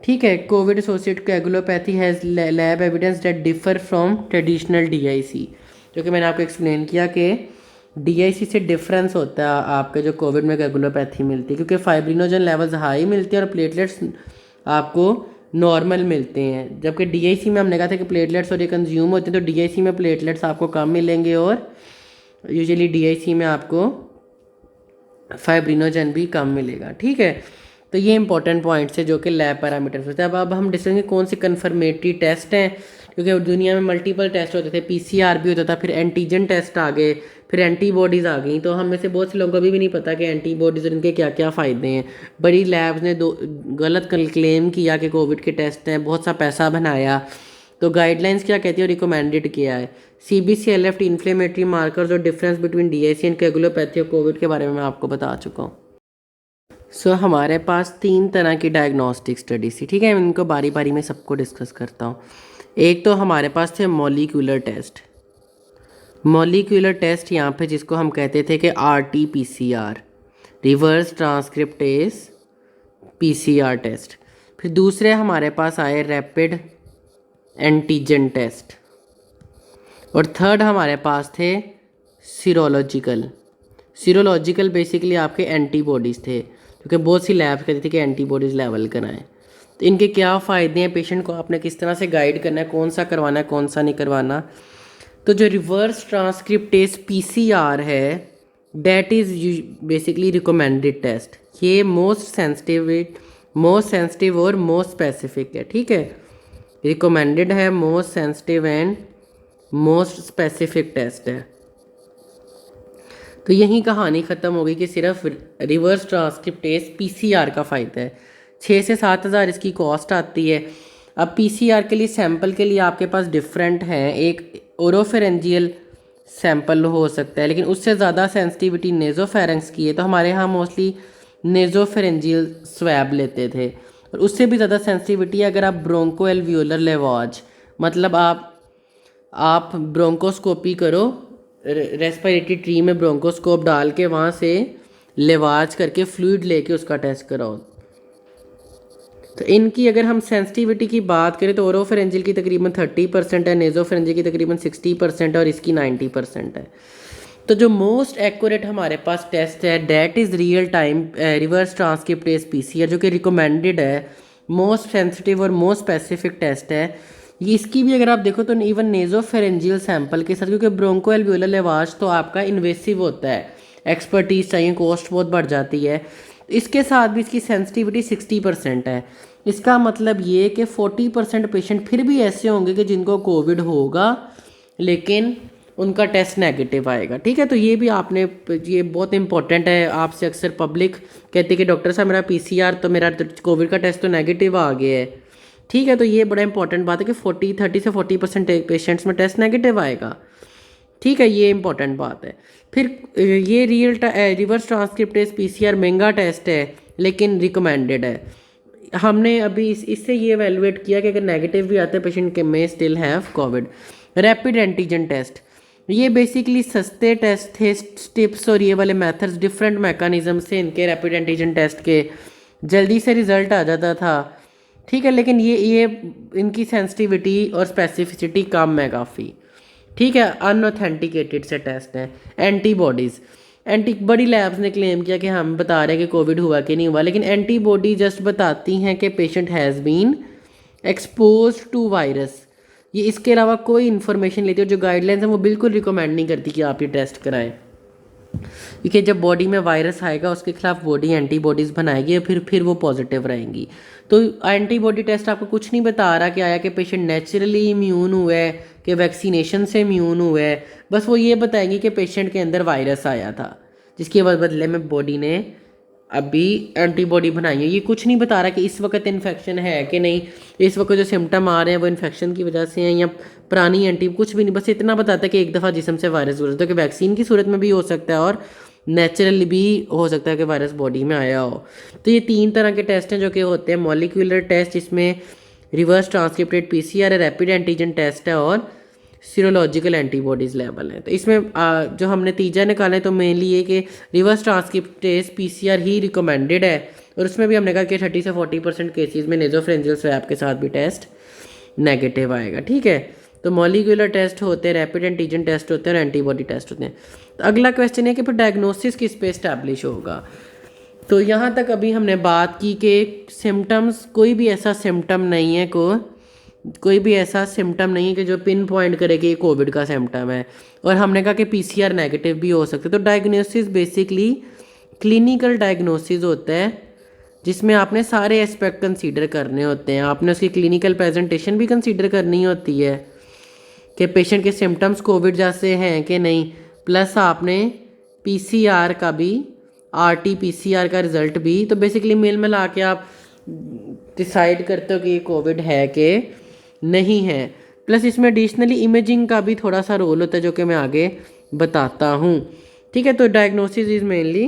ठीक है, Covid associated कोएगुलोपैथी has lab evidence that differ from traditional DIC, जो कि मैंने आपको एक्सप्लेन किया कि डीआईसी से डिफरेंस होता है आपके जो कोविड में कोएगुलोपैथी मिलती है, क्योंकि फाइब्रिनोजन लेवल्स हाई मिलते हैं और प्लेटलेट्स आपको नॉर्मल मिलते हैं। जबकि डीआईसी में हमने कहा था कि प्लेटलेट्स और ये कंज्यूम होते हैं, तो डीआईसी में प्लेटलेट्स आपको कम मिलेंगे और यूजुअली डीआईसी में आपको फाइब्रिनोजन भी कम मिलेगा। ठीक है, तो ये इंपॉर्टेंट पॉइंट्स है जो कि लैब पैरामीटर्स होते हैं। अब हम डिस्कस करेंगे कौन से कन्फर्मेटरी टेस्ट हैं, क्योंकि दुनिया में मल्टीपल टेस्ट होते थे, पीसीआर भी होता था, फिर एंटीजन टेस्ट आ गए, फिर एंटीबॉडीज़ आ गई। तो हम में से बहुत से लोगों को अभी भी नहीं पता कि एंटीबॉडीज़ और इनके क्या क्या फ़ायदे हैं। बड़ी लैब्स ने गलत क्लेम किया कि कोविड के टेस्ट हैं, बहुत सा पैसा बनाया। तो गाइडलाइंस क्या कहती है और रिकमेंडेड किया है। CBC-LFT इन्फ्लेमेटरी मार्कर्स और डिफरेंस बिटवीन डीआईसी एंड कोएगुलोपैथी और कोविड के बारे में मैं आपको बता चुका हूँ। हमारे पास 3 तरह की डायग्नोस्टिक स्टडीज थी। ठीक है, मैं इनको बारी बारी में सबको डिस्कस करता हूँ। एक तो हमारे पास थे मॉलिक्यूलर टेस्ट। मॉलिक्यूलर टेस्ट यहाँ पे जिसको हम कहते थे कि RT-PCR, reverse transcriptase PCR test. फिर दूसरे हमारे पास आए रैपिड एंटीजन टेस्ट, और थर्ड हमारे पास थे सीरोलॉजिकल बेसिकली आपके एंटीबॉडीज़ थे, क्योंकि बहुत सी लैब्स कहती थी कि एंटीबॉडीज़ लेवल कराएं। तो इनके क्या फ़ायदे हैं, पेशेंट को आपने किस तरह से गाइड करना है, कौन सा करवाना है कौन सा नहीं करवाना। तो जो रिवर्स ट्रांसक्रिप्टेज PCR है, that is basically recommended test. ये मोस्ट सेंसिटिव और मोस्ट स्पेसिफिक है। ठीक है, रिकमेंडेड है, most sensitive and most specific test है। तो यही कहानी ख़त्म हो गई कि सिर्फ रिवर्स ट्रांसक्रिप्टेज PCR का फ़ायदा है। 6 से 7 हज़ार इसकी कॉस्ट आती है। अब PCR के लिए सैंपल के लिए आपके पास डिफरेंट हैं, एक ओरोफेरेंजियल सैंपल हो सकता है, लेकिन उससे ज़्यादा सेंसिटिविटी नेज़ोफेरेंक्स की है। तो हमारे यहाँ मोस्टली नेज़ोफेरेंजियल स्वैब लेते थे, और उससे भी ज़्यादा सेंसिटिविटी है अगर आप ब्रोंको एल्वियोलर लेवाज, मतलब आप ब्रोंकोस्कोपी करो, रेस्पिरेटरी ट्री में ब्रोंकोस्कोप डाल के वहाँ से लेवाज करके फ्लूइड लेके उसका टेस्ट कराओ। तो इनकी अगर हम सेंसिटिविटी की बात करें तो ओरोफेरेंजियल की तकरीबन 30% है, नेज़ोफेरेंजियल की तकरीबन 60% है, और इसकी 90% है। तो जो मोस्ट एक्यूरेट हमारे पास टेस्ट है that is real time reverse transcriptase PCR, जो कि रिकमेंडेड है, मोस्ट सेंसिटिव और मोस्ट स्पेसिफिक टेस्ट है। ये इसकी भी अगर आप देखो तो इवन नेज़ोफेरेंजियल सैंपल के साथ, क्योंकि ब्रोंको एल्वियोलर लेवाज तो आपका इन्वेसिव होता है, एक्सपर्टीज चाहिए, कॉस्ट बहुत बढ़ जाती है। इसके साथ भी इसकी सेंसिटिविटी 60% है। इसका मतलब ये कि 40% पेशेंट फिर भी ऐसे होंगे कि जिनको कोविड होगा लेकिन उनका टेस्ट नेगेटिव आएगा। ठीक है, तो ये भी आपने, ये बहुत इंपॉर्टेंट है। आपसे अक्सर पब्लिक कहती है कि डॉक्टर साहब मेरा PCR तो मेरा कोविड का टेस्ट तो नेगेटिव आ गया है। ठीक है, तो ये बड़ा इंपॉर्टेंट बात है कि 30 से 40% पेशेंट्स में टेस्ट नेगेटिव आएगा। ठीक है, ये इंपॉर्टेंट बात है। फिर ये रिवर्स ट्रांसक्रिप्टेज PCR महंगा टेस्ट है लेकिन रिकमेंडेड है। हमने अभी इससे ये एवेलुएट किया कि अगर नेगेटिव भी आता है पेशेंट के में still have covid. Rapid antigen test, ये बेसिकली सस्ते टेस्ट थे, स्टिप्स और ये वाले मेथड्स, डिफरेंट मैकेनिज्म से इनके रैपिड एंटीजन टेस्ट के जल्दी से रिजल्ट आ जाता था। ठीक है, लेकिन ये इनकी सेंसिटिविटी और स्पेसिफिसिटी कम है काफ़ी। ठीक है, अनऑथेंटिकेटेड से टेस्ट हैं। एंटीबॉडीज़, बड़ी लैब्स ने क्लेम किया कि हम बता रहे हैं कि कोविड हुआ कि नहीं हुआ, लेकिन एंटीबॉडी जस्ट बताती हैं कि patient has been expose to virus. ये इसके अलावा कोई इन्फॉर्मेशन लेती है, जो गाइडलाइंस है वो बिल्कुल रिकमेंड नहीं करती कि आप ये टेस्ट कराएं, क्योंकि जब बॉडी में वायरस आएगा उसके खिलाफ बॉडी एंटीबॉडीज़ बनाएगी और फिर वो पॉजिटिव रहेंगी। तो एंटीबॉडी टेस्ट आपको कुछ नहीं बता रहा कि आया कि पेशेंट नेचुरली इम्यून हुआ है कि वैक्सीनेशन से इम्यून हुआ है, बस वो ये बताएंगे कि पेशेंट के अंदर वायरस आया था जिसके बदले में बॉडी ने अभी एंटीबॉडी बनाई है। ये कुछ नहीं बता रहा कि इस वक्त इन्फेक्शन है कि नहीं, इस वक्त जो सिम्टम आ रहे हैं वो इन्फेक्शन की वजह से हैं या पुरानी एंटी, कुछ भी नहीं, बस इतना बताता है कि एक दफ़ा जिस्म से वायरस गुजरता है, तो कि वैक्सीन की सूरत में भी हो सकता है और नेचुरली भी हो सकता है कि वायरस बॉडी में आया हो। तो ये 3 तरह के टेस्ट हैं जो कि होते हैं। मॉलिक्यूलर टेस्ट, इसमें रिवर्स ट्रांसक्रिप्टेड PCR है, रैपिड एंटीजन टेस्ट है और सीरोलॉजिकल एंटीबॉडीज़ लेवल है। तो इसमें जो हम नतीजा निकाले तो मेनली ये कि रिवर्स ट्रांसक्रिप्टेज PCR ही रिकमेंडेड है, और उसमें भी हमने कहा कि 30 से 40% केसेस में नेजोफरेंजियल स्वैब के साथ भी टेस्ट नेगेटिव आएगा। ठीक है, तो मॉलिक्यूलर टेस्ट होते हैं, रैपिड एंटीजन टेस्ट होते हैं और एंटीबॉडी टेस्ट होते हैं। तो अगला क्वेश्चन है कि फिर डायग्नोसिस किस पे इस्टेब्लिश होगा। तो यहाँ तक अभी हमने बात की कि सिम्टम्स, कोई भी ऐसा सिम्टम नहीं है कोई भी ऐसा सिम्टम नहीं है कि जो पिन पॉइंट करे कि ये कोविड का सिम्टम है, और हमने कहा कि PCR नेगेटिव भी हो सकते हैं। तो डायग्नोसिस बेसिकली क्लिनिकल डायग्नोसिस होता है जिसमें आपने सारे एस्पेक्ट कंसीडर करने होते हैं। आपने उसकी क्लिनिकल प्रेजेंटेशन भी कंसीडर करनी होती है कि पेशेंट के सिम्टम्स कोविड जैसे हैं कि नहीं, प्लस आपने PCR का भी, RT-PCR का रिज़ल्ट भी। तो बेसिकली मिल मिला के आप डिसाइड करते हो कि ये कोविड है कि नहीं है। प्लस इसमें एडिशनली इमेजिंग का भी थोड़ा सा रोल होता है जो कि मैं आगे बताता हूँ। ठीक है, तो diagnosis is mainly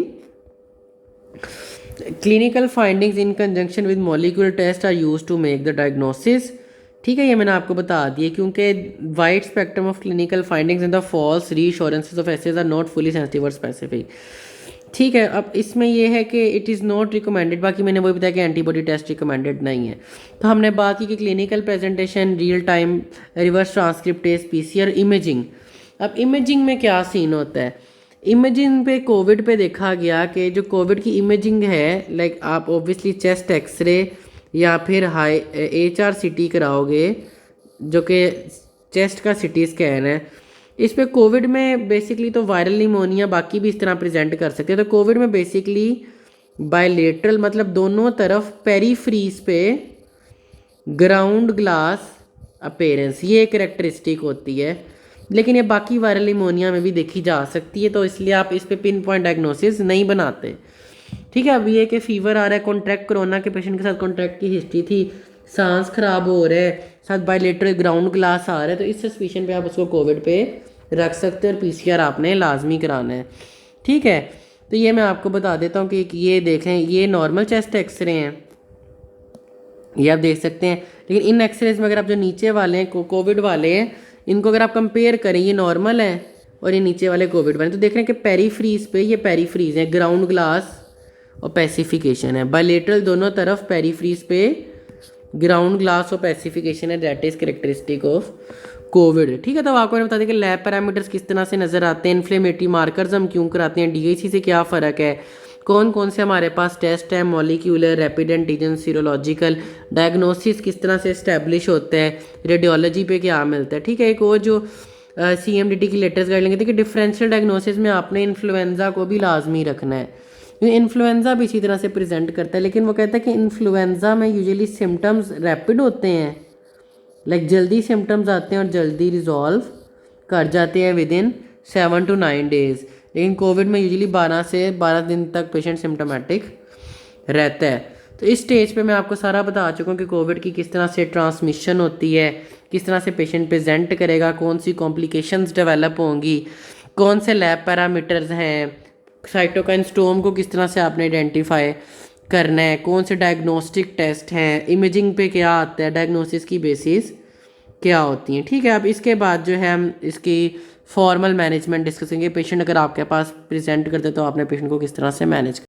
clinical findings in conjunction with molecular test are used to make the diagnosis. ठीक है, ये मैंने आपको बता दिया क्योंकि wide spectrum of clinical findings and the false reassurances of assays are not fully sensitive और specific. ठीक है, अब इसमें ये है कि इट इज़ नॉट रिकमेंडेड, बाकी मैंने वही बताया कि एंटीबॉडी टेस्ट रिकमेंडेड नहीं है। तो हमने बात की कि clinical presentation, real time reverse transcriptase, PCR, imaging. अब इमेजिंग में क्या सीन होता है, इमेजिंग पे कोविड पे देखा गया कि जो कोविड की इमेजिंग है, लाइक आप ऑब्वियसली चेस्ट एक्सरे या फिर HRCT कराओगे जो कि चेस्ट का CT स्कैन है। इस पे कोविड में बेसिकली तो वायरल निमोनिया बाकी भी इस तरह प्रेजेंट कर सकते हैं। तो कोविड में बेसिकली बायलेटरल, मतलब दोनों तरफ पेरीफ्रीज पे ग्राउंड ग्लास अपीयरेंस, ये करेक्टरिस्टिक होती है, लेकिन ये बाकी वायरल निमोनिया में भी देखी जा सकती है। तो इसलिए आप इस पे पिन पॉइंट डायग्नोसिस नहीं बनाते। ठीक है, अब ये कि फीवर आ रहा है, कॉन्ट्रैक्ट कोरोना के पेशेंट के साथ कॉन्ट्रैक्ट की हिस्ट्री थी, सांस खराब हो रहा है, साथ बायलेटरल ग्राउंड ग्लास आ रहा है, तो इस सस्पिशन पे आप उसको कोविड पे रख सकते हैं और PCR आपने लाजमी कराना है। ठीक है, तो ये मैं आपको बता देता हूँ कि ये देखें, ये नॉर्मल चेस्ट एक्सरे हैं, ये आप देख सकते हैं। लेकिन इन एक्सरेज में अगर आप जो नीचे वाले हैं कोविड वाले हैं, इनको अगर आप कंपेयर करें, ये नॉर्मल है और ये नीचे वाले कोविड वाले, तो देख रहे हैं कि पेरीफ्रीज पे ये पेरीफ्रीज हैं, ग्राउंड ग्लास और पैसिफिकेशन है। बायलेटरल दोनों तरफ पेरीफ्रीज पे ग्राउंड ग्लास और पैसिफिकेशन है, that is characteristic of Covid. ठीक है, तो आपको मैंने बता दें कि लैब पैरामीटर्स किस तरह से नज़र आते हैं, इन्फ्लेमेटरी मार्कर्स हम क्यों कराते हैं, DIC से क्या फ़र्क है, कौन कौन से हमारे पास टेस्ट है, molecular, rapid antigen, serological, diagnosis किस तरह से इस्टेब्लिश होता है, रेडियोलॉजी पे क्या मिलता है। ठीक है, एक और जो CMDT की लेटेस्ट गाइडलाइन कहती है कि डिफरेंशियल डायग्नोसिस में आपने इन्फ्लुएंजा को भी लाजमी रखना है, क्योंकि इन्फ्लुएंजा भी इसी तरह से प्रेजेंट करता है। लेकिन वो कहता है कि इन्फ्लुएंजा में यूजुअली सिम्टम्स रैपिड होते हैं, लाइक जल्दी सिम्टम्स आते हैं और जल्दी रिजॉल्व कर जाते हैं विद इन 7 to 9 days। लेकिन कोविड में यूजुअली 12 से 12 दिन तक पेशेंट सिम्टोमेटिक रहता है। तो इस स्टेज पे मैं आपको सारा बता चुका हूँ कि कोविड की किस तरह से ट्रांसमिशन होती है, किस तरह से पेशेंट प्रेजेंट करेगा, कौन सी कॉम्प्लिकेशंस डेवलप होंगी, कौन से लैब पैरामीटर्स हैं, साइटोकाइन स्टोम को किस तरह से आपने आइडेंटिफाई करना है, कौन से डायग्नोस्टिक टेस्ट हैं, इमेजिंग पे क्या आता है, डायग्नोसिस की बेसिस क्या होती हैं। ठीक है, अब इसके बाद जो है हम इसकी फॉर्मल मैनेजमेंट डिस्कस करेंगे। पेशेंट अगर आपके पास प्रेजेंट करते तो आपने पेशेंट को किस तरह से मैनेज